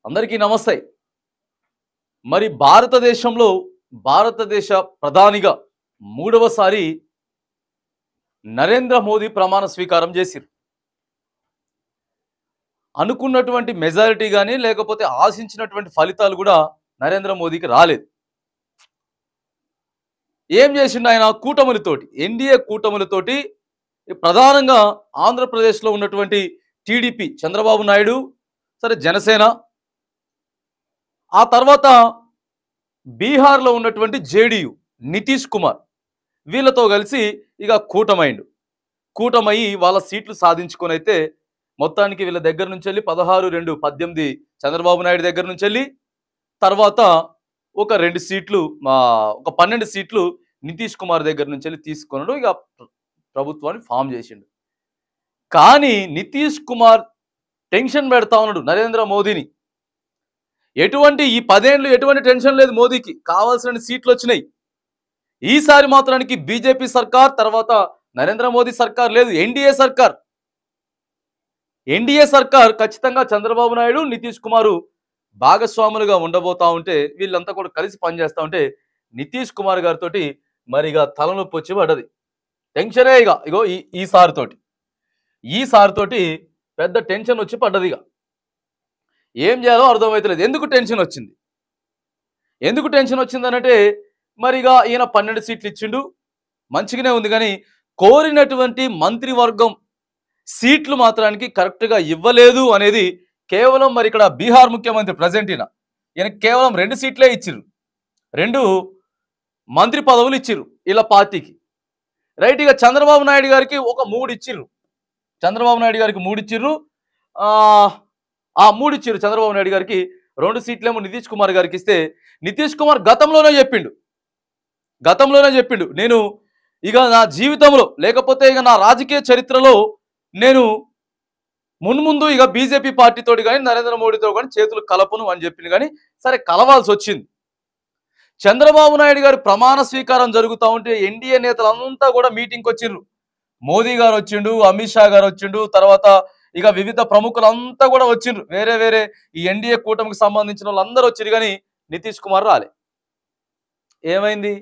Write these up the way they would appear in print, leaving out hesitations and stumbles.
అందరికీ నమస్తే. మరి భారతదేశంలో భారతదేశ ప్రధానిగా మూడవసారి నరేంద్ర మోదీ ప్రమాణ స్వీకారం చేసిర్రు. అనుకున్నటువంటి మెజారిటీ గాని లేకపోతే ఆశించినటువంటి ఫలితాలు కూడా నరేంద్ర మోదీకి రాలేదు. ఏం చేసిండు ఆయన? కూటములతోటి, ఎన్డీఏ కూటములతోటి ప్రధానంగా ఆంధ్రప్రదేశ్లో ఉన్నటువంటి టీడీపీ చంద్రబాబు నాయుడు, సరే జనసేన, ఆ తర్వాత బీహార్లో ఉన్నటువంటి జేడీయూ నితీష్ కుమార్, వీళ్ళతో కలిసి ఇక కూటమయ్యి వాళ్ళ సీట్లు సాధించుకొని అయితే మొత్తానికి వీళ్ళ దగ్గర నుంచి వెళ్ళి 16-2-18 చంద్రబాబు నాయుడు దగ్గర నుంచి వెళ్ళి తర్వాత ఒక 2 సీట్లు ఒక 12 సీట్లు నితీష్ కుమార్ దగ్గర నుంచి వెళ్ళి తీసుకున్నాడు. ఇక ప్రభుత్వాన్ని ఫామ్ చేసిండు. కానీ నితీష్ కుమార్ టెన్షన్ పెడతా ఉన్నాడు నరేంద్ర మోదీని. ఎటువంటి ఈ 10 ఏళ్ళు ఎటువంటి టెన్షన్ లేదు మోదీకి, కావాల్సిన సీట్లు వచ్చినాయి. ఈసారి మాత్రానికి బీజేపీ సర్కార్, తర్వాత నరేంద్ర మోదీ సర్కార్ లేదు, ఎన్డీఏ సర్కార్ ఖచ్చితంగా చంద్రబాబు నాయుడు, నితీష్ కుమారు భాగస్వాములుగా ఉండబోతా ఉంటే, వీళ్ళంతా కూడా కలిసి పనిచేస్తా ఉంటే నితీష్ కుమార్ గారితో మరి ఇక తలనొప్పి వచ్చి పడ్డది. టెన్షనే ఇగో ఈసారితోటి పెద్ద టెన్షన్ వచ్చి పడ్డది. ఇక ఏం చేయాలో అర్థమవుతలేదు. ఎందుకు టెన్షన్ వచ్చిందనంటే మరి ఇక ఈయన 12 సీట్లు ఇచ్చిండు, మంచిగానే ఉంది. కానీ కోరినటువంటి మంత్రివర్గం సీట్లు మాత్రానికి కరెక్ట్గా ఇవ్వలేదు అనేది కేవలం మరి ఇక్కడ బీహార్ ముఖ్యమంత్రి ప్రజెంట్ ఈయన కేవలం 2 సీట్లే ఇచ్చిర్రు, 2 మంత్రి పదవులు ఇచ్చిర్రు ఇలా పార్టీకి. రైట్. ఇక చంద్రబాబు నాయుడు గారికి ఒక 3 ఇచ్చిర్రు, చంద్రబాబు నాయుడు గారికి 3 ఇచ్చిర్రు. చంద్రబాబు నాయుడు గారికి 2 సీట్లేమో నితీష్ కుమార్ గారికి ఇస్తే, నితీష్ కుమార్ గతంలోనే చెప్పిండు నేను ఇక నా జీవితంలో లేకపోతే ఇక నా రాజకీయ చరిత్రలో నేను మున్ముందు ఇక బీజేపీ పార్టీతోటి కానీ నరేంద్ర మోడీతో కానీ చేతులు కలపను అని చెప్పింది. కానీ సరే కలవాల్సి వచ్చింది. చంద్రబాబు నాయుడు గారి ప్రమాణ స్వీకారం జరుగుతూ ఉంటే ఎన్డీఏ నేతలంతా కూడా మీటింగ్కి వచ్చిర్రు. మోదీ గారు వచ్చిండు, అమిత్ షా గారు వచ్చిండు, తర్వాత ఇక వివిధ ప్రముఖులంతా కూడా వచ్చిండ్రు. వేరే ఈ ఎన్డీఏ కూటమికి సంబంధించిన వాళ్ళందరూ వచ్చిరు. కానీ నితీష్ కుమార్ రాలే. ఏమైంది?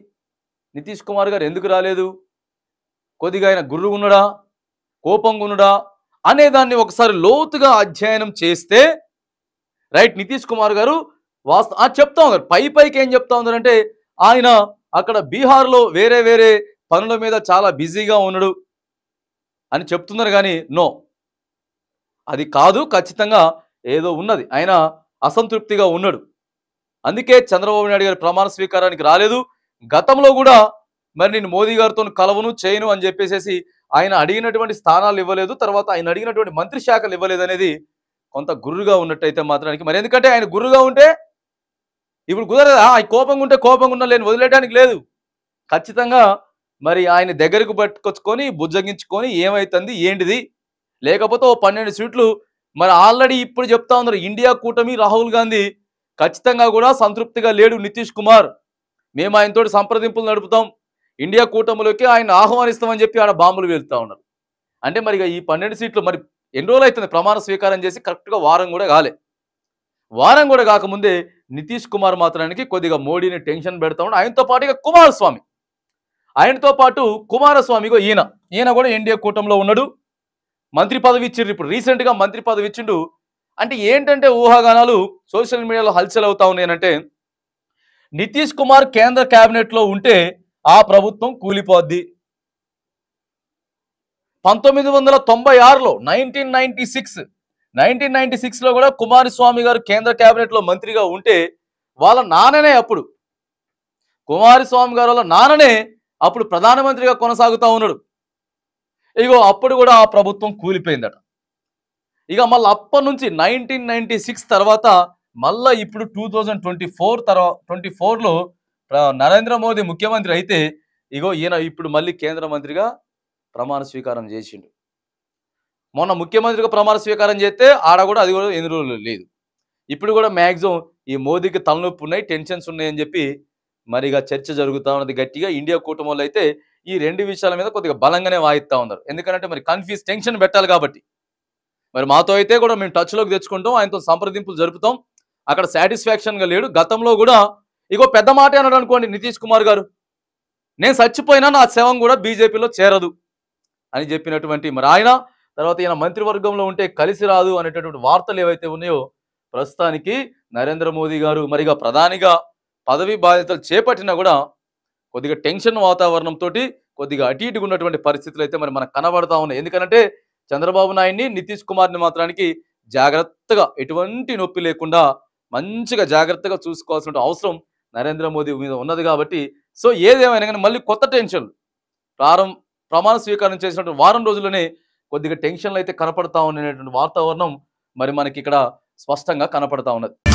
నితీష్ కుమార్ గారు ఎందుకు రాలేదు? కొద్దిగా ఆయన గుర్రుగా ఉన్నాడా, కోపంగా ఉన్నాడా అనేదాన్ని ఒకసారి లోతుగా అధ్యయనం చేస్తే రైట్, నితీష్ కుమార్ గారు చెప్తా ఉన్నారు. పైకి ఏం చెప్తా ఉన్నారంటే ఆయన అక్కడ బీహార్లో వేరే పనుల మీద చాలా బిజీగా ఉన్నాడు అని చెప్తున్నారు. కానీ నో, అది కాదు, ఖచ్చితంగా ఏదో ఉన్నది, ఆయన అసంతృప్తిగా ఉన్నాడు. అందుకే చంద్రబాబు నాయుడు గారి ప్రమాణ స్వీకారానికి రాలేదు. గతంలో కూడా మరి నేను మోదీ గారితో కలవను చేయను అని చెప్పేసి ఆయన అడిగినటువంటి స్థానాలు ఇవ్వలేదు, తర్వాత ఆయన అడిగినటువంటి మంత్రి శాఖలు ఇవ్వలేదు అనేది కొంత గుర్రుగా ఉన్నట్టయితే మాత్రానికి. మరి ఎందుకంటే ఆయన గుర్రుగా ఉంటే ఇప్పుడు కుదరదా? కోపంగా ఉంటే కోపంగా ఉన్నా లేని వదిలేయడానికి లేదు. ఖచ్చితంగా మరి ఆయన దగ్గరకు పట్టుకొచ్చుకొని బుజ్జగించుకొని ఏమైతుంది ఏంటిది, లేకపోతే ఓ 12 సీట్లు మరి ఆల్రెడీ ఇప్పుడు చెప్తా ఉన్నారు ఇండియా కూటమి, రాహుల్ గాంధీ ఖచ్చితంగా కూడా సంతృప్తిగా లేడు నితీష్ కుమార్, మేము ఆయనతో సంప్రదింపులు నడుపుతాం, ఇండియా కూటమిలోకి ఆయన ఆహ్వానిస్తామని చెప్పి ఆడ బాంబులు వెళ్తా ఉన్నారు. అంటే మరి ఈ 12 సీట్లు మరి ఎన్ని రోజులు అవుతుంది ప్రమాణ స్వీకారం చేసి? కరెక్ట్గా వారం కూడా కాకముందే నితీష్ కుమార్ మాత్రానికి కొద్దిగా మోడీని టెన్షన్ పెడతా ఉన్నాడు. ఆయనతో పాటు ఇక కుమారస్వామి ఈయన కూడా ఎన్డీఏ కూటమిలో ఉన్నాడు. మంత్రి పదవి ఇచ్చిర్రు, ఇప్పుడు రీసెంట్గా మంత్రి పదవి ఇచ్చిండు. అంటే ఏంటంటే ఊహాగానాలు సోషల్ మీడియాలో హల్చల్ అవుతా ఉన్నాయనంటే నితీష్ కుమార్ కేంద్ర కేబినెట్లో ఉంటే ఆ ప్రభుత్వం కూలిపోద్ది. 1996లో 1996లో కూడా కుమారస్వామి గారు కేంద్ర కేబినెట్లో మంత్రిగా ఉంటే వాళ్ళ నాన్ననే అప్పుడు కుమారస్వామి గారు వాళ్ళ నాన్ననే అప్పుడు ప్రధానమంత్రిగా కొనసాగుతూ ఉన్నాడు. ఇగో అప్పుడు కూడా ఆ ప్రభుత్వం కూలిపోయిందట. ఇక మళ్ళీ అప్పటి నుంచి 1996 తర్వాత మళ్ళీ ఇప్పుడు 2024లో నరేంద్ర మోదీ ముఖ్యమంత్రి అయితే ఇగో ఈయన ఇప్పుడు మళ్ళీ కేంద్ర మంత్రిగా ప్రమాణ స్వీకారం చేసిండు. మొన్న ముఖ్యమంత్రిగా ప్రమాణ స్వీకారం చేస్తే ఆడ కూడా అది కూడా ఎన్ని రోజులు లేదు. ఇప్పుడు కూడా మ్యాక్సిమం ఈ మోదీకి తలనొప్పి ఉన్నాయి, టెన్షన్స్ ఉన్నాయని చెప్పి మరిగా చర్చ జరుగుతూ ఉన్నది గట్టిగా. ఇండియా కూటమిలో అయితే ఈ 2 విషయాల మీద కొద్దిగా బలంగానే వాయిస్తూ ఉన్నారు. ఎందుకంటే మరి టెన్షన్ పెట్టాలి కాబట్టి. మరి మాతో అయితే కూడా మేము టచ్లోకి తెచ్చుకుంటాం, ఆయనతో సంప్రదింపులు జరుపుతాం, అక్కడ సాటిస్ఫాక్షన్గా లేడు. గతంలో కూడా ఇగో పెద్ద మాట అన్నాడు అనుకోండి నితీష్ కుమార్ గారు, నేను చచ్చిపోయినా నా శవం కూడా బీజేపీలో చేరదు అని చెప్పినటువంటి మరి ఆయన తర్వాత ఈయన మంత్రివర్గంలో ఉంటే కలిసి రాదు అనేటటువంటి వార్తలు ఏవైతే ఉన్నాయో ప్రస్తుతానికి నరేంద్ర మోదీ గారు మరిగా ప్రధానిగా పదవి బాధ్యతలు చేపట్టినా కూడా కొద్దిగా టెన్షన్ వాతావరణంతో కొద్దిగా అటు ఇటుగా ఉన్నటువంటి పరిస్థితులు అయితే మరి మనకు కనబడతా ఉన్నాయి. ఎందుకంటే చంద్రబాబు నాయుడిని నితీష్ కుమార్ని మాత్రానికి జాగ్రత్తగా ఎటువంటి నొప్పి లేకుండా మంచిగా జాగ్రత్తగా చూసుకోవాల్సిన అవసరం నరేంద్ర మోదీ మీద ఉన్నది కాబట్టి సో ఏదేమైనా కానీ మళ్ళీ కొత్త టెన్షన్ ప్రమాణ స్వీకారం చేసినటువంటి వారం రోజుల్లోనే కొద్దిగా టెన్షన్లు అయితే కనపడతా ఉన్నటువంటి వాతావరణం మరి మనకి ఇక్కడ స్పష్టంగా కనపడతా ఉన్నది.